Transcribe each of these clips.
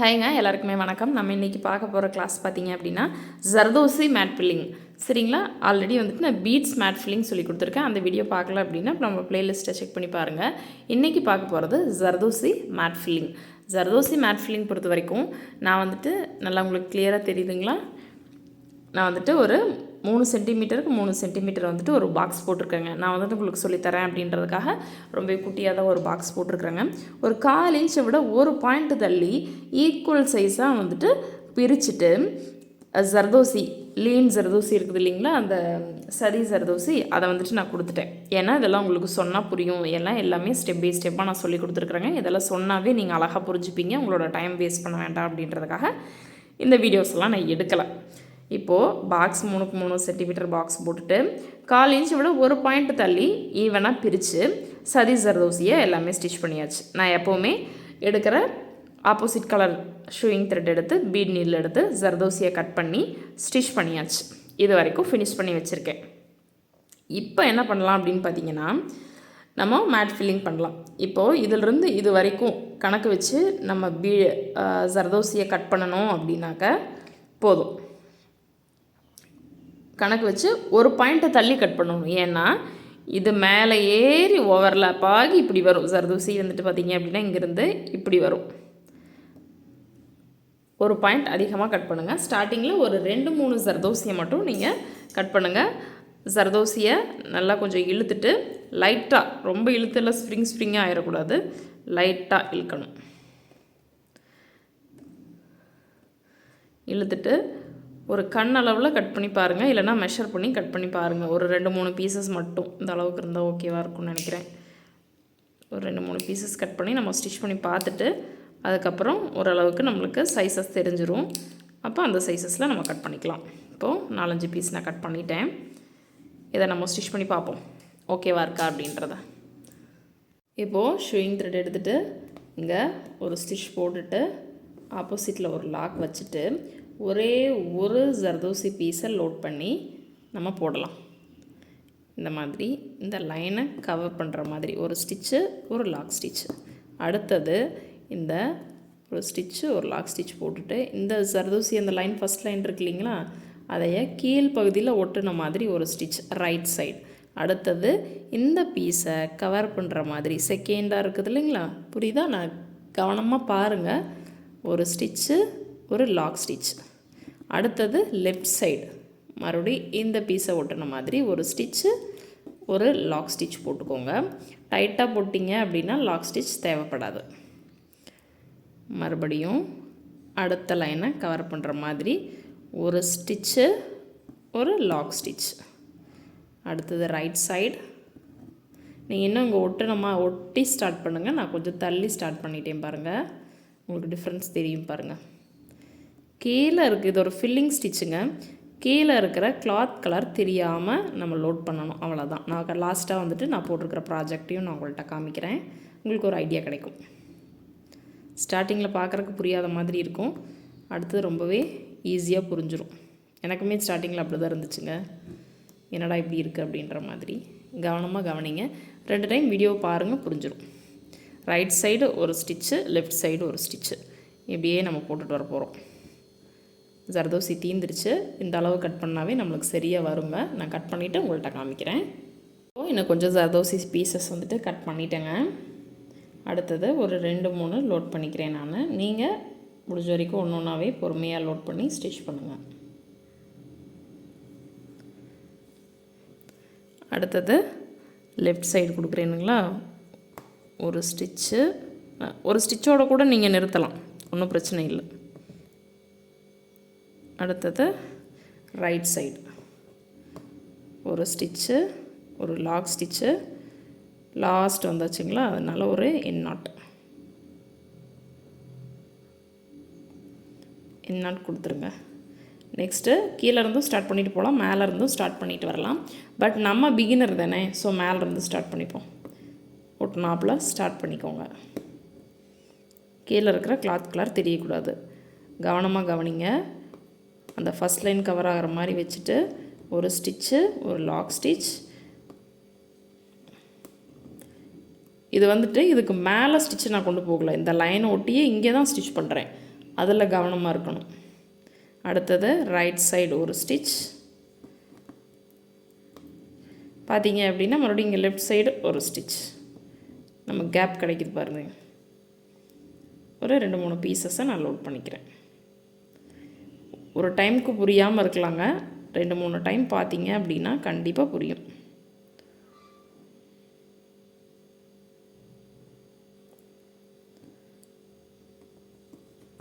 ஹாய்ங்க, எல்லாருக்குமே வணக்கம். நம்ம இன்றைக்கி பார்க்க போகிற கிளாஸ் பார்த்தீங்க அப்படின்னா ஜர்தோசி மேட் ஃபில்லிங். சரிங்களா? ஆல்ரெடி வந்துட்டு நான் பீட்ஸ் மேட் ஃபில்லிங் சொல்லி கொடுத்துருக்கேன். அந்த வீடியோ பார்க்கல அப்படின்னா நம்ம பிளேலிஸ்ட்டை செக் பண்ணி பாருங்கள். இன்றைக்கி பார்க்க போகிறது zardozi mat filling. Zardozi mat filling பொறுத்த வரைக்கும் நான் வந்துட்டு நல்லா உங்களுக்கு கிளியராக தெரியுதுங்களா? நான் வந்துட்டு ஒரு 3 சென்டிமீட்டருக்கு 3 சென்டிமீட்டர் வந்துட்டு ஒரு பாக்ஸ் போட்டிருக்கேங்க. நான் வந்துட்டு உங்களுக்கு சொல்லித்தரேன் அப்படின்றதுக்காக ரொம்ப குட்டியாக தான் ஒரு பாக்ஸ் போட்டிருக்கிறேங்க. ஒரு 1/4 இன்ச்சை விட ஒரு பாயிண்ட் தள்ளி ஈக்குவல் சைஸாக வந்துட்டு பிரிச்சுட்டு ஜர்தோசி லீன் ஜர்தோசி இருக்குது இல்லைங்களா, அந்த சரி ஜர்தோசி அதை வந்துட்டு நான் கொடுத்துட்டேன். ஏன்னா இதெல்லாம் உங்களுக்கு சொன்னால் புரியும். எல்லாமே ஸ்டெப் பை ஸ்டெப்பாக நான் சொல்லி கொடுத்துருக்குறேங்க. இதெல்லாம் சொன்னாவே நீங்கள் அழகாக புரிஞ்சுப்பீங்க. உங்களோட டைம் வேஸ்ட் பண்ண வேண்டாம் அப்படின்றதுக்காக இந்த வீடியோஸ்லாம் நான் எடுக்கலை. இப்போது பாக்ஸ் 3க்கு 3 சென்டிமீட்டர் பாக்ஸ் போட்டுட்டு 1/4 இன்ச் விட ஒரு பாயிண்ட் தள்ளி ஈவனாக பிரித்து சதி ஜர்தோசியை எல்லாமே ஸ்டிச் பண்ணியாச்சு. நான் எப்போவுமே எடுக்கிற ஆப்போசிட் கலர் ஷூயிங் த்ரெட் எடுத்து பீட் நீடில் எடுத்து ஜர்தோசியை கட் பண்ணி ஸ்டிச் பண்ணியாச்சு. இது வரைக்கும் ஃபினிஷ் பண்ணி வச்சுருக்கேன். இப்போ என்ன பண்ணலாம் அப்படின்னு பார்த்தீங்கன்னா, நம்ம மேட் ஃபில்லிங் பண்ணலாம். இப்போது இதிலிருந்து இது வரைக்கும் கணக்கு வச்சு நம்ம ஜர்தோசியை கட் பண்ணணும் அப்படின்னாக்க போதும். கணக்கு வச்சு ஒரு பாயிண்ட்டை தள்ளி கட் பண்ணணும். ஏன்னா இது மேலே ஏறி ஓவர்லாப் ஆகி இப்படி வரும். ஜர்தோசி வந்துட்டு பார்த்திங்க அப்படின்னா இங்கேருந்து இப்படி வரும். ஒரு பாயிண்ட் அதிகமாக கட் பண்ணுங்கள். ஸ்டார்டிங்கில் ஒரு 2-3 ஜர்தோசியை மட்டும் நீங்கள் கட் பண்ணுங்கள். ஜர்தோசியை நல்லா கொஞ்சம் இழுத்துட்டு லைட்டாக, ரொம்ப இழுத்துல ஸ்ப்ரிங்காக ஆகிடக்கூடாது, லைட்டாக இழுக்கணும். இழுத்துட்டு ஒரு கண்ணளவில் கட் பண்ணி பாருங்கள், இல்லைனா மெஷர் பண்ணி கட் பண்ணி பாருங்கள். ஒரு 2-3 பீசஸ் மட்டும் இந்த அளவுக்கு இருந்தால் ஓகேவாக இருக்கும்னு நினைக்கிறேன். ஒரு 2-3 பீசஸ் கட் பண்ணி நம்ம ஸ்டிச் பண்ணி பார்த்துட்டு அதுக்கப்புறம் ஓரளவுக்கு நம்மளுக்கு சைஸஸ் தெரிஞ்சிடும். அப்போ அந்த சைஸஸில் நம்ம கட் பண்ணிக்கலாம். இப்போது 4-5 பீஸ் நான் கட் பண்ணிட்டேன். இதை நம்ம ஸ்டிச் பண்ணி பார்ப்போம் ஓகேவா இருக்கா அப்படின்றத. இப்போது ஷூயிங் த்ரெட் எடுத்துகிட்டு இங்கே ஒரு ஸ்டிச் போட்டுட்டு ஆப்போசிட்டில் ஒரு லாக் வச்சுட்டு ஒரே ஒரு ஜர்தோசி பீஸை லோட் பண்ணி நம்ம போடலாம். இந்த மாதிரி இந்த லைனை கவர் பண்ணுற மாதிரி ஒரு ஸ்டிச்சு, ஒரு லாக் ஸ்டிச்சு. அடுத்தது இந்த ஒரு ஸ்டிச்சு, ஒரு லாக் ஸ்டிச் போட்டுட்டு இந்த ஜர்தோசி அந்த லைன் ஃபஸ்ட் லைன் இருக்கு இல்லைங்களா, அதைய கீழ் பகுதியில் ஒட்டுன மாதிரி ஒரு ஸ்டிச் ரைட் சைடு. அடுத்தது இந்த பீஸை கவர் பண்ணுற மாதிரி செகண்டாக இருக்குது இல்லைங்களா, புரியுதா? நான் கவனமாக பாருங்கள். ஒரு ஸ்டிச்சு, ஒரு லாக் ஸ்டிச். அடுத்தது லெஃப்ட் சைடு மறுபடி இந்த பீஸை ஒட்டுன மாதிரி ஒரு ஸ்டிச்சு, ஒரு லாக் ஸ்டிச் போட்டுக்கோங்க. டைட்டாக போட்டிங்க அப்படின்னா லாக் ஸ்டிச் தேவைப்படாது. மறுபடியும் அடுத்த லைனை கவர் பண்ணுற மாதிரி ஒரு ஸ்டிச்சு, ஒரு லாக் ஸ்டிச். அடுத்தது ரைட் சைடு. நீங்கள் இன்னும் இங்கே ஒட்டி ஸ்டார்ட் பண்ணுங்கள். நான் கொஞ்சம் தள்ளி ஸ்டார்ட் பண்ணிட்டேன் பாருங்கள், உங்களுக்கு டிஃப்ரென்ஸ் தெரியும் பாருங்கள். கீழே இருக்குது, இது ஒரு ஃபில்லிங் ஸ்டிச்சுங்க. கீழே இருக்கிற கிளாத் கலர் தெரியாமல் நம்ம லோட் பண்ணணும், அவ்வளோதான். நான் லாஸ்ட்டாக வந்துட்டு நான் போட்டிருக்கிற ப்ராஜெக்டையும் நான் உங்கள்கிட்ட காமிக்கிறேன். உங்களுக்கு ஒரு ஐடியா கிடைக்கும். ஸ்டார்டிங்கில் பார்க்குறக்கு புரியாத மாதிரி இருக்கும், அடுத்தது ரொம்பவே ஈஸியாக புரிஞ்சிடும். எனக்குமே ஸ்டார்டிங்கில் அப்படி தான் இருந்துச்சுங்க, என்னடா இப்படி இருக்குது அப்படின்ற மாதிரி. கவனமாக கவனிங்க, 2 டைம் வீடியோ பாருங்கள், புரிஞ்சிடும். ரைட் சைடு ஒரு ஸ்டிச்சு, லெஃப்ட் சைடு ஒரு ஸ்டிச்சு, இப்படியே நம்ம போட்டுட்டு வர போகிறோம். ஜர்தோசி தீந்துருச்சு. இந்த அளவு கட் பண்ணாவே நம்மளுக்கு சரியாக வருங்க. நான் கட் பண்ணிவிட்டு உங்கள்கிட்ட காமிக்கிறேன். இன்னும் கொஞ்சம் ஜர்தோசி பீசஸ் வந்துட்டு கட் பண்ணிட்டேங்க. அடுத்தது ஒரு 2-3 லோட் பண்ணிக்கிறேன் நான். நீங்கள் முடிஞ்ச வரைக்கும் ஒன்று ஒன்றாவே பொறுமையாக லோட் பண்ணி ஸ்டிச் பண்ணுங்கள். அடுத்தது லெஃப்ட் சைடு கொடுக்குறேனுங்களா, ஒரு ஸ்டிச்சு, ஒரு ஸ்டிச்சோட கூட நீங்கள் நிறுத்தலாம், ஒன்றும் பிரச்சனை இல்லை. அடுத்தது ரைட் சைடு ஒரு ஸ்டிச்சு, ஒரு லாக் ஸ்டிச்சு, லாஸ்ட் வந்தாச்சுங்களா, அதனால் ஒரு என் நாட் கொடுத்துருங்க. நெக்ஸ்ட்டு கீழேருந்தும் ஸ்டார்ட் பண்ணிட்டு போகலாம், மேலேருந்தும் ஸ்டார்ட் பண்ணிட்டு வரலாம். பட் நம்ம பிகினர் தானே, ஸோ மேலேருந்து ஸ்டார்ட் பண்ணிப்போம். ஒட்டுனாப்பில் ஸ்டார்ட் பண்ணிக்கோங்க. கீழே இருக்கிற கிளாத் கலர் தெரியக்கூடாது, கவனமாக கவனிங்க. அந்த ஃபஸ்ட் லைன் கவர் ஆகிற மாதிரி வச்சுட்டு ஒரு ஸ்டிச்சு, ஒரு லாக் ஸ்டிச். இது வந்துட்டு இதுக்கு மேலே ஸ்டிச்சு நான் கொண்டு போகலை, இந்த லைனை ஒட்டியே இங்கே தான் ஸ்டிச் பண்ணுறேன். அதில் கவனமாக இருக்கணும். அடுத்தது ரைட் சைடு ஒரு ஸ்டிச் பார்த்தீங்க அப்படின்னா மறுபடியும் இங்கே லெஃப்ட் சைடு ஒரு ஸ்டிச். நம்ம கேப் கிடைக்குது பாருங்கள். ஒரு 2-3 பீசஸை நான் லோட் பண்ணிக்கிறேன். ஒரு டைமுக்கு புரியாமல் இருக்கலாங்க, 2-3 டைம் பார்த்தீங்க அப்படின்னா கண்டிப்பாக புரியும்.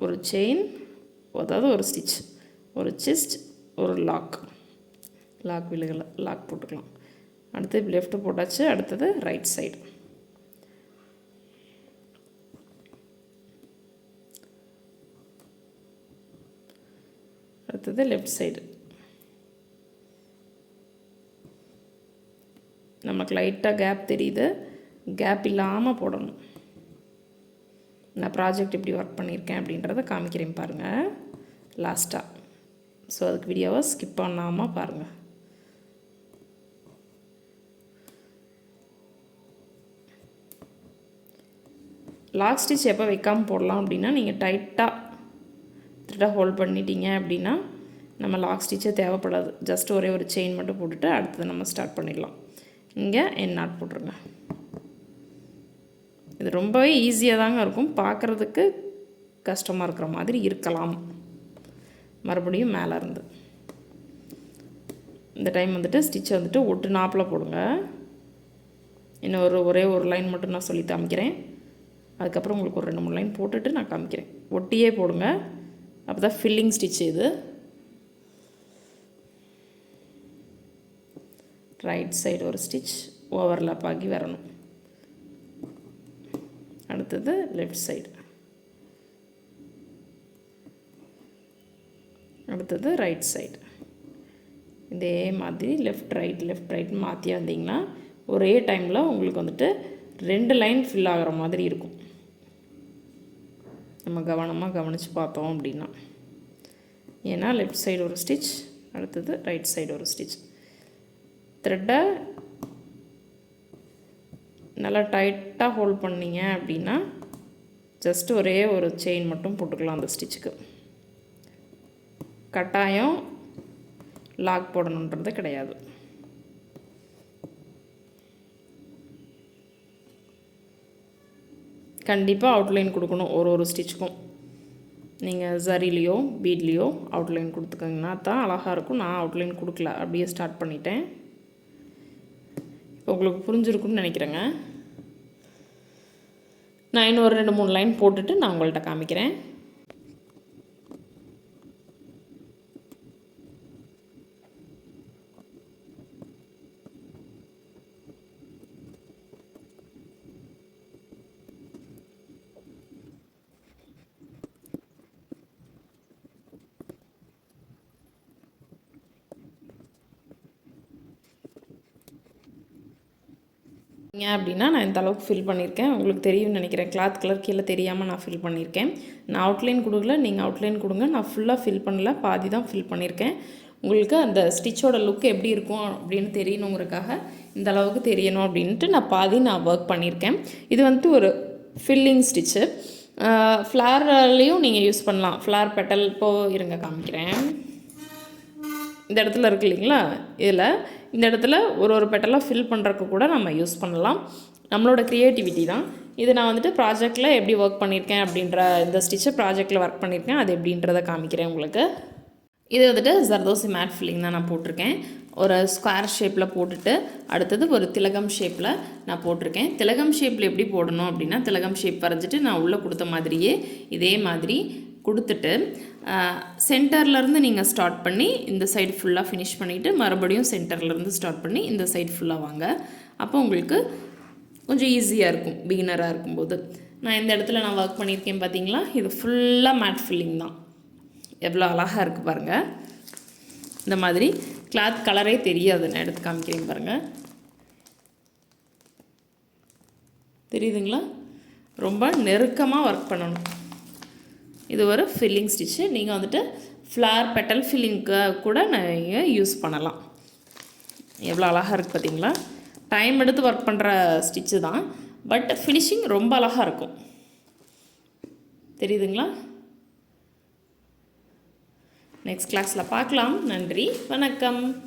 ஒரு செயின், அதாவது ஒரு ஸ்டிச், ஒரு செஸ்ட், ஒரு லாக் விழுகலை, லாக் போட்டுக்கலாம். அடுத்து லெஃப்ட் போட்டாச்சு. அடுத்தது ரைட் சைடு. அடுத்தது லெஃப்ட் சைடு. நமக்கு லைட்டாக கேப் தெரியுது, கேப் இல்லாமல் போடணும். நான் ப்ராஜெக்ட் எப்படி ஒர்க் பண்ணியிருக்கேன் அப்படின்றத காமிக்கிறேன் பாருங்கள் லாஸ்ட்டாக. ஸோ அதுக்கு வீடியோவை ஸ்கிப் பண்ணாமல் பாருங்கள். லாக் ஸ்டிச் எப்போ வைக்காமல் போடலாம் அப்படின்னா, நீங்கள் டைட்டாக த்ரெட்டாக ஹோல்ட் பண்ணிட்டீங்க அப்படின்னா நம்ம லாக் ஸ்டிச்சே தேவைப்படாது. ஜஸ்ட் ஒரே ஒரு செயின் மட்டும் போட்டுட்டு அடுத்தது நம்ம ஸ்டார்ட் பண்ணிடலாம். இங்கே என் நாட் போட்டுருங்க. இது ரொம்பவே ஈஸியாக தாங்க இருக்கும், பார்க்குறதுக்கு கஷ்டமாக இருக்கிற மாதிரி இருக்கலாம். மறுபடியும் மேலே இருந்து இந்த டைம் வந்துட்டு ஸ்டிச்சை வந்துட்டு ஒட்டு நாப்பில் போடுங்க. இன்னும் ஒரே ஒரு லைன் மட்டும் நான் சொல்லி காமிக்கிறேன். அதுக்கப்புறம் உங்களுக்கு ஒரு 2-3 லைன் போட்டுட்டு நான் காமிக்கிறேன். ஒட்டியே போடுங்க, அப்போ தான் ஃபில்லிங் ஸ்டிச். இது ரைட் சைடு ஒரு ஸ்டிச் ஓவர்லாப் ஆகி வரணும். அடுத்தது லெஃப்ட் சைடு. அடுத்தது ரைட் சைடு. இதே மாதிரி லெஃப்ட் ரைட் மாற்றி வந்தீங்கன்னா ஒரே டைமில் உங்களுக்கு வந்துட்டு 2 லைன் ஃபில் ஆகிற மாதிரி இருக்கும். நம்ம கவனமாக கவனித்து பார்த்தோம் அப்படின்னா. ஏன்னா லெஃப்ட் சைடு ஒரு ஸ்டிச், அடுத்தது ரைட் சைடு ஒரு ஸ்டிச். த்ரெட்டை நல்லா டைட்டாக ஹோல்ட் பண்ணிங்க அப்படின்னா ஜஸ்ட் ஒரே ஒரு செயின் மட்டும் போட்டுக்கலாம் அந்த ஸ்டிச்சுக்கு. கட்டாயம் லாக் போடணுன்றது கிடையாது. கண்டிப்பாக அவுட்லைன் கொடுக்கணும் ஒரு ஸ்டிச்சுக்கும். நீங்கள் சரிலையோ பீட்லேயோ அவுட்லைன் கொடுத்துக்கோங்கன்னா தான் அழகாக இருக்கும். நான் அவுட்லைன் கொடுக்கல, அப்படியே ஸ்டார்ட் பண்ணிட்டேன். இப்போ உங்களுக்கு புரிஞ்சிருக்குன்னு நினைக்கிறேங்க. நான் இன்னும் ஒரு 2-3 லைன் போட்டுட்டு நான் உங்கள்கிட்ட காமிக்கிறேன். அப்படின்னா நான் இந்த அளவுக்கு ஃபில் பண்ணியிருக்கேன். உங்களுக்கு தெரியும்னு நினைக்கிறேன். கிளாத் கலர் கீழே தெரியாமல் நான் ஃபில் பண்ணியிருக்கேன். நான் அவுட்லைன் கொடுக்கல, நீங்கள் அவுட்லைன் கொடுங்க. நான் ஃபுல்லாக ஃபில் பண்ணல, பாதி தான் ஃபில் பண்ணியிருக்கேன். உங்களுக்கு அந்த ஸ்டிச்சோட லுக் எப்படி இருக்கும் அப்படின்னு தெரியணுங்கிறதுக்காக இந்த அளவுக்கு தெரியணும் அப்படின்ட்டு நான் ஒர்க் பண்ணியிருக்கேன். இது வந்துட்டு ஒரு ஃபில்லிங் ஸ்டிச்சு. ஃப்ளார்லேயும் நீங்கள் யூஸ் பண்ணலாம். ஃப்ளார் பெட்டல் இருங்க காமிக்கிறேன். இந்த இடத்துல இருக்குது இல்லைங்களா, இதில் இந்த இடத்துல ஒரு பெட்டலாக ஃபில் பண்ணுறதுக்கு கூட நம்ம யூஸ் பண்ணலாம். நம்மளோட க்ரியேட்டிவிட்டி தான் இது. நான் வந்துட்டு ப்ராஜெக்டில் எப்படி ஒர்க் பண்ணியிருக்கேன் அப்படின்ற இந்த ஸ்டிச்சை ப்ராஜெக்டில் ஒர்க் பண்ணியிருக்கேன், அது எப்படின்றத காமிக்கிறேன் உங்களுக்கு. இது வந்துட்டு ஜர்தோசி மேட் ஃபில்லிங் தான் நான் போட்டிருக்கேன். ஒரு ஸ்கொயர் ஷேப்பில் போட்டுட்டு அடுத்தது ஒரு திலகம் ஷேப்பில் நான் போட்டிருக்கேன். திலகம் ஷேப்பில் எப்படி போடணும் அப்படின்னா, திலகம் ஷேப் வரைஞ்சிட்டு நான் உள்ளே கொடுத்த மாதிரியே இதே மாதிரி கொடுத்துட்டு சென்டர்லேருந்து நீங்கள் ஸ்டார்ட் பண்ணி இந்த சைடு ஃபுல்லாக ஃபினிஷ் பண்ணிவிட்டு மறுபடியும் சென்டர்லேருந்து ஸ்டார்ட் பண்ணி இந்த சைடு ஃபுல்லாக வாங்க. அப்போ உங்களுக்கு கொஞ்சம் ஈஸியாக இருக்கும் பிகினராக இருக்கும்போது. நான் இந்த இடத்துல நான் ஒர்க் பண்ணியிருக்கேன் பார்த்தீங்களா, இது ஃபுல்லாக மேட் ஃபில்லிங் தான். எவ்வளோ அழகாக இருக்குது பாருங்கள். இந்த மாதிரி கிளாத் கலரே தெரியாது. நான் எடுத்து காமிக்கிறேன் பாருங்கள், தெரியுதுங்களா? ரொம்ப நெருக்கமாக ஒர்க் பண்ணணும். இது ஒரு ஃபில்லிங் ஸ்டிச்சு. நீங்கள் வந்துட்டு ஃப்ளார் பெட்டல் ஃபில்லிங்க்கு கூட நீங்கள் யூஸ் பண்ணலாம். எவ்வளோ அழகாக இருக்குது பார்த்தீங்களா? டைம் எடுத்து ஒர்க் பண்ணுற ஸ்டிச்சு தான், பட் ஃபினிஷிங் ரொம்ப அழகாக இருக்கும். தெரியுதுங்களா? நெக்ஸ்ட் கிளாஸில் பார்க்கலாம். நன்றி, வணக்கம்.